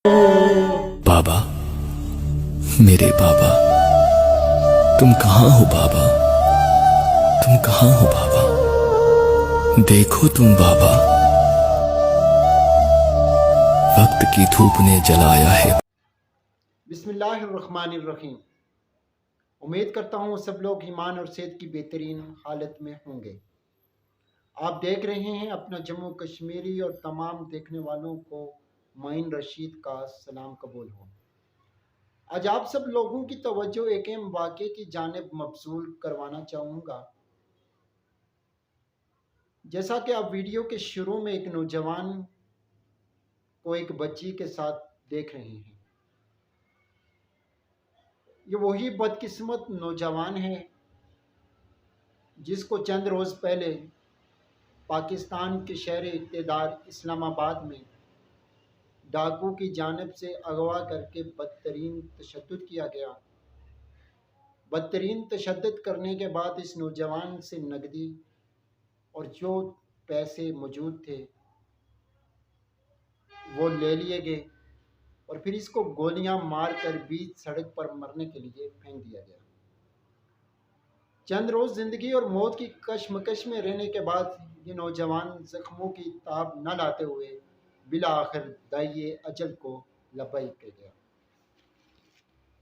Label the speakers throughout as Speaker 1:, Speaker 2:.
Speaker 1: بابا، میرے بابا، تم کہاں ہو بابا؟ تم کہاں ہو بابا؟ دیکھو تم بابا، وقت کی دھوپ نے جلایا ہے۔
Speaker 2: بسم اللہ الرحمن الرحیم۔ امید کرتا ہوں سب لوگ ایمان اور صحت کی بہترین حالت میں ہوں گے۔ آپ دیکھ رہے ہیں اپنا جموں کشمیری اور تمام دیکھنے والوں کو معین رشید کا سلام قبول ہو۔ آج آپ سب لوگوں کی توجہ ایک اہم واقعے کی جانب مبذول کروانا چاہوں گا۔ جیسا کہ آپ ویڈیو کے شروع میں ایک نوجوان کو ایک بچی کے ساتھ دیکھ رہے ہیں، یہ وہی بدقسمت نوجوان ہے جس کو چند روز پہلے پاکستان کے شہر اقتدار اسلام آباد میں ڈاکو کی جانب سے اغوا کر کے بدترین تشدد کیا گیا۔ بدترین تشدد کرنے کے بعد اس نوجوان سے نقدی اور جو پیسے موجود تھے وہ لے لیے گئے اور پھر اس کو گولیاں مار کر بیچ سڑک پر مرنے کے لیے پھینک دیا گیا۔ چند روز زندگی اور موت کی کشمکش میں رہنے کے بعد یہ نوجوان زخموں کی تاب نہ لاتے ہوئے بالآخر داعیے اجل کو لبیک کہہ گیا۔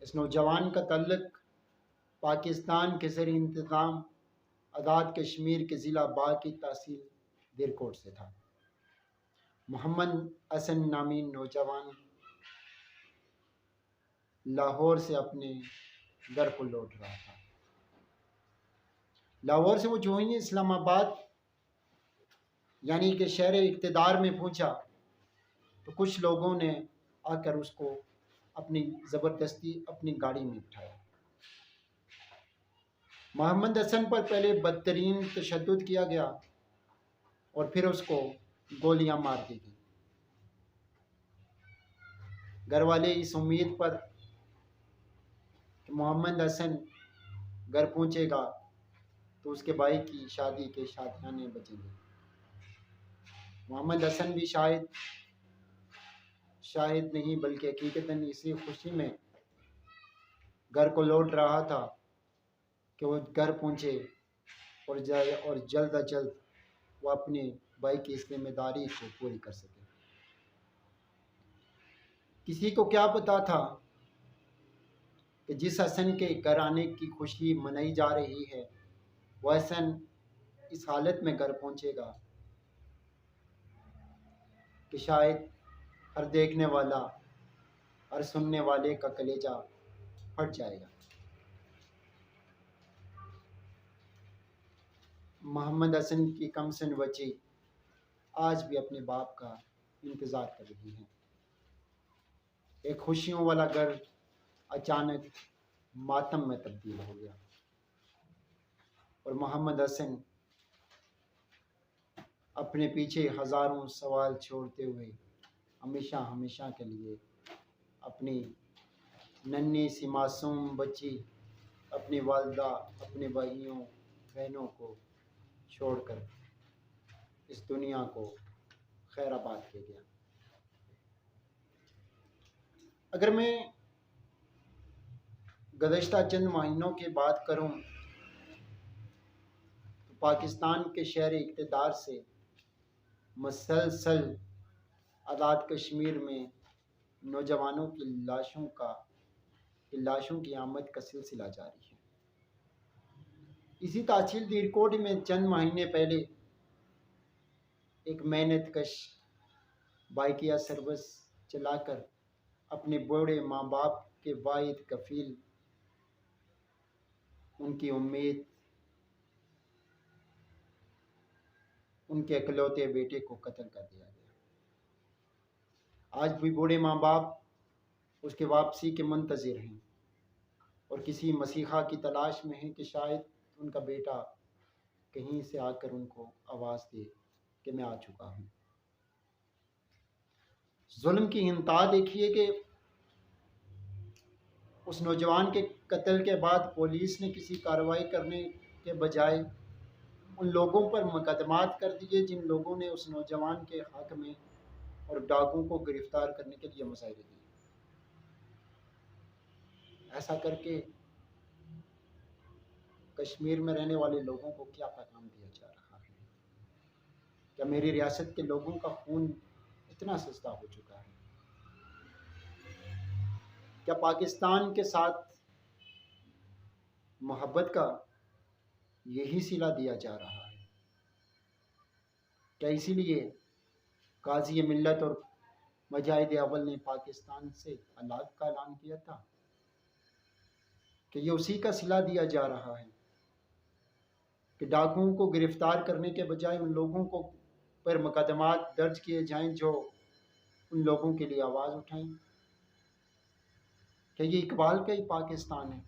Speaker 2: اس نوجوان کا تعلق پاکستان کے زیر انتظام آزاد کشمیر کے ضلع باغ کی تحصیل دیرکوٹ سے تھا۔ محمد حسن نامی نوجوان لاہور سے اپنے گھر کو لوٹ رہا تھا۔ لاہور سے وہ جو ہی اسلام آباد یعنی کہ شہر اقتدار میں پہنچا تو کچھ لوگوں نے آ کر اس کو اپنی زبردستی اپنی گاڑی میں بٹھایا۔ محمد حسن پر پہلے بدترین تشدد کیا گیا اور پھر اس کو گولیاں مار دی گئی۔ گھر والے اس امید پر کہ محمد حسن گھر پہنچے گا تو اس کے بھائی کی شادی کے شادیانے بچیں گے۔ محمد حسن بھی شاہد نہیں بلکہ حقیقتاً اسی خوشی میں گھر کو لوٹ رہا تھا کہ وہ گھر پہنچے اور جلد از جلد وہ اپنے بھائی کی اس ذمہ داری کو پوری کر سکے۔ کسی کو کیا پتا تھا کہ جس حسن کے گھر آنے کی خوشی منائی جا رہی ہے وہ حسن اس حالت میں گھر پہنچے گا کہ شاید ہر دیکھنے والا ہر سننے والے کا کلیجہ پھٹ جائے گا۔ محمد حسن کی کم سن بچی آج بھی اپنے باپ کا انتظار کر رہی ہے۔ ایک خوشیوں والا گھر اچانک ماتم میں تبدیل ہو گیا اور محمد حسن اپنے پیچھے ہزاروں سوال چھوڑتے ہوئے ہمیشہ کے لیے اپنی ننھی سی معصوم بچی، اپنی والدہ، اپنے بھائیوں بہنوں کو چھوڑ کر اس دنیا کو خیر آباد کہہ گیا۔ اگر میں گزشتہ چند مہینوں کی بات کروں تو پاکستان کے شہر اقتدار سے مسلسل آزاد کشمیر میں نوجوانوں کی لاشوں کی آمد کا سلسلہ جاری ہے۔ اسی تحصیل دیرکوٹ میں چند مہینے پہلے ایک محنت کش بائیکیا سروس چلا کر اپنے بوڑھے ماں باپ کے واحد کفیل، ان کی امید، ان کے اکلوتے بیٹے کو قتل کر دیا گیا۔ آج بھی بوڑھے ماں باپ اس کے واپسی کے منتظر ہیں اور کسی مسیحا کی تلاش میں ہیں کہ شاید ان کا بیٹا کہیں سے آ کر ان کو آواز دے کہ میں آ چکا ہوں۔ ظلم کی انتہا دیکھیے کہ اس نوجوان کے قتل کے بعد پولیس نے کسی کارروائی کرنے کے بجائے ان لوگوں پر مقدمات کر دیے جن لوگوں نے اس نوجوان کے حق میں اور ڈاکوؤں کو گرفتار کرنے کے لیے مظاہرے کیے۔ ایسا کر کے کشمیر میں رہنے والے لوگوں کو کیا پیغام دیا جا رہا ہے؟ کیا میری ریاست کے لوگوں کا خون اتنا سستا ہو چکا ہے؟ کیا پاکستان کے ساتھ محبت کا یہی صلہ دیا جا رہا ہے؟ کیا اسی لیے قاضی ملت اور مجاہد اول نے پاکستان سے الگ کا اعلان کیا تھا کہ یہ اسی کا صلہ دیا جا رہا ہے کہ ڈاکوؤں کو گرفتار کرنے کے بجائے ان لوگوں کو پر مقدمات درج کیے جائیں جو ان لوگوں کے لیے آواز اٹھائیں؟ کہ یہ اقبال کا ہی پاکستان ہے؟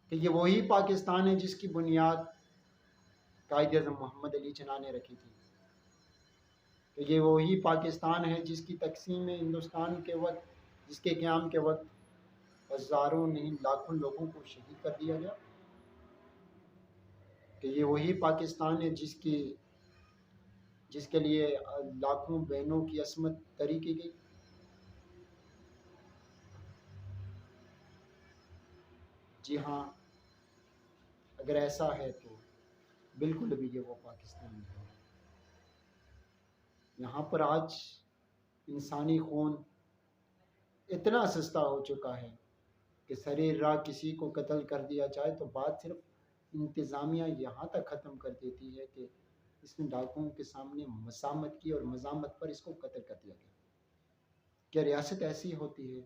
Speaker 2: کہ یہ وہی پاکستان ہے جس کی بنیاد قائد اعظم محمد علی جناح نے رکھی تھی؟ کہ یہ وہی پاکستان ہے جس کی تقسیم ہندوستان کے وقت، جس کے قیام کے وقت ہزاروں نہیں لاکھوں لوگوں کو شہید کر دیا گیا؟ کہ یہ وہی پاکستان ہے جس کے لیے لاکھوں بہنوں کی عصمت دری کی گئی؟ جی ہاں، اگر ایسا ہے تو بالکل بھی یہ وہ پاکستان ہے۔ یہاں پر آج انسانی خون اتنا سستا ہو چکا ہے کہ سرِ راہ کسی کو قتل کر دیا جائے تو بات صرف انتظامیہ یہاں تک ختم کر دیتی ہے کہ اس نے ڈاکوؤں کے سامنے مزاحمت کی اور مزاحمت پر اس کو قتل کر دیا گیا۔ کیا ریاست ایسی ہوتی ہے؟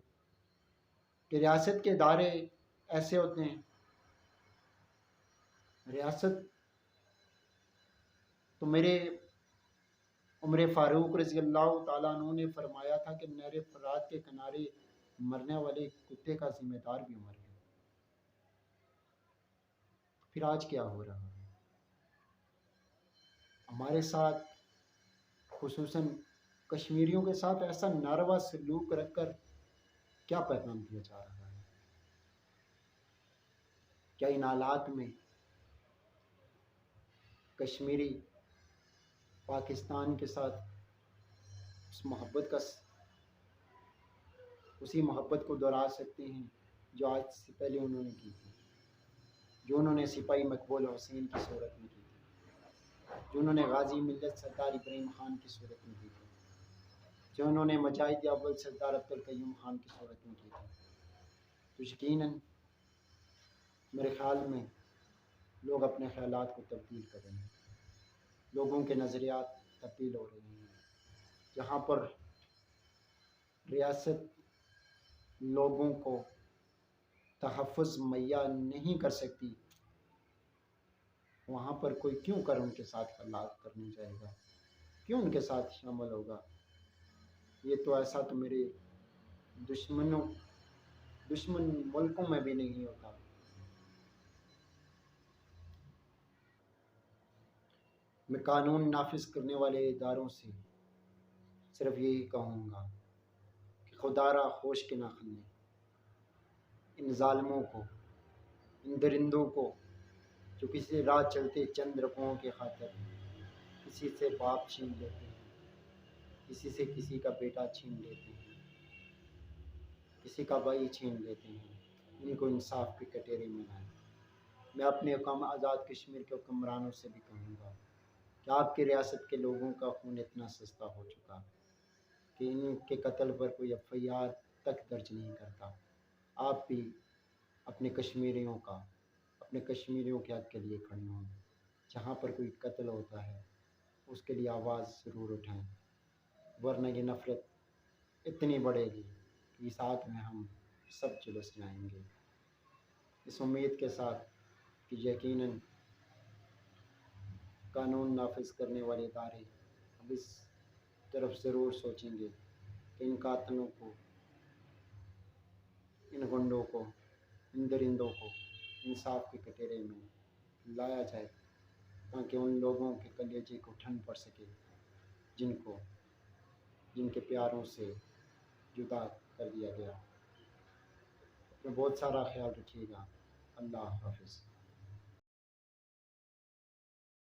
Speaker 2: کہ ریاست کے ادارے ایسے ہوتے ہیں؟ ریاست تو میرے عمر فاروق رضی اللہ تعالیٰ عنہ نے فرمایا تھا کہ نہر فرات کے کنارے مرنے والے کتے کا ذمہ دار بھی عمر ہے۔ پھر آج کیا ہو رہا ہے؟ ہمارے ساتھ، خصوصاً کشمیریوں کے ساتھ ایسا ناروا سلوک رکھ کر کیا پیغام دیا جا رہا ہے؟ کیا ان حالات میں کشمیری پاکستان کے ساتھ اسی محبت کو دہرا سکتے ہیں جو آج سے پہلے انہوں نے کی تھی، جو انہوں نے سپاہی مقبول حسین کی صورت میں کی تھی، جو انہوں نے غازی ملت سردار ابراہیم خان کی صورت میں کی تھی، جو انہوں نے مجاہد اول سردار عبدالقیوم خان کی صورت میں کی تھی؟ تو یقیناً میرے خیال میں لوگ اپنے خیالات کو تبدیل کر رہے ہیں، لوگوں کے نظریات تبدیل ہو رہے ہیں۔ جہاں پر ریاست لوگوں کو تحفظ مہیا نہیں کر سکتی، وہاں پر کوئی کیوں کر ان کے ساتھ خیالات کرنے جائے گا؟ کیوں ان کے ساتھ شامل ہوگا؟ یہ تو ایسا تو میرے دشمن ملکوں میں بھی نہیں ہوتا۔ میں قانون نافذ کرنے والے اداروں سے صرف یہی کہوں گا کہ خدا را خوش کے نہ خلیں، ان ظالموں کو، ان درندوں کو جو کسی راہ چلتے چند روپوں کے خاطر کسی سے باپ چھین لیتے ہیں، کسی سے کسی کا بیٹا چھین لیتے ہیں، کسی کا بھائی چھین لیتے ہیں، ان کو انصاف کے کٹہرے میں لائیں۔ میں اپنے آزاد کشمیر کے حکمرانوں سے بھی کہوں گا کہ آپ کی ریاست کے لوگوں کا خون اتنا سستا ہو چکا کہ ان کے قتل پر کوئی FIR تک درج نہیں کرتا۔ آپ بھی اپنے کشمیریوں کے حق کے لیے کھڑے ہوں۔ جہاں پر کوئی قتل ہوتا ہے اس کے لیے آواز ضرور اٹھائیں، ورنہ یہ نفرت اتنی بڑھے گی کہ اس آگ میں ہم سب جلس جائیں گے۔ اس امید کے ساتھ کہ یقیناً قانون نافذ کرنے والے ادارے اب اس طرف ضرور سوچیں گے کہ ان قاتلوں کو، ان گنڈوں کو، ان درندوں کو انصاف کے کٹہرے میں لایا جائے، تاکہ ان لوگوں کے کلیجے کو ٹھنڈ پڑ سکے جن کے پیاروں سے جدا کر دیا گیا۔ اپنا بہت سارا خیال رکھیے گا۔ اللہ حافظ۔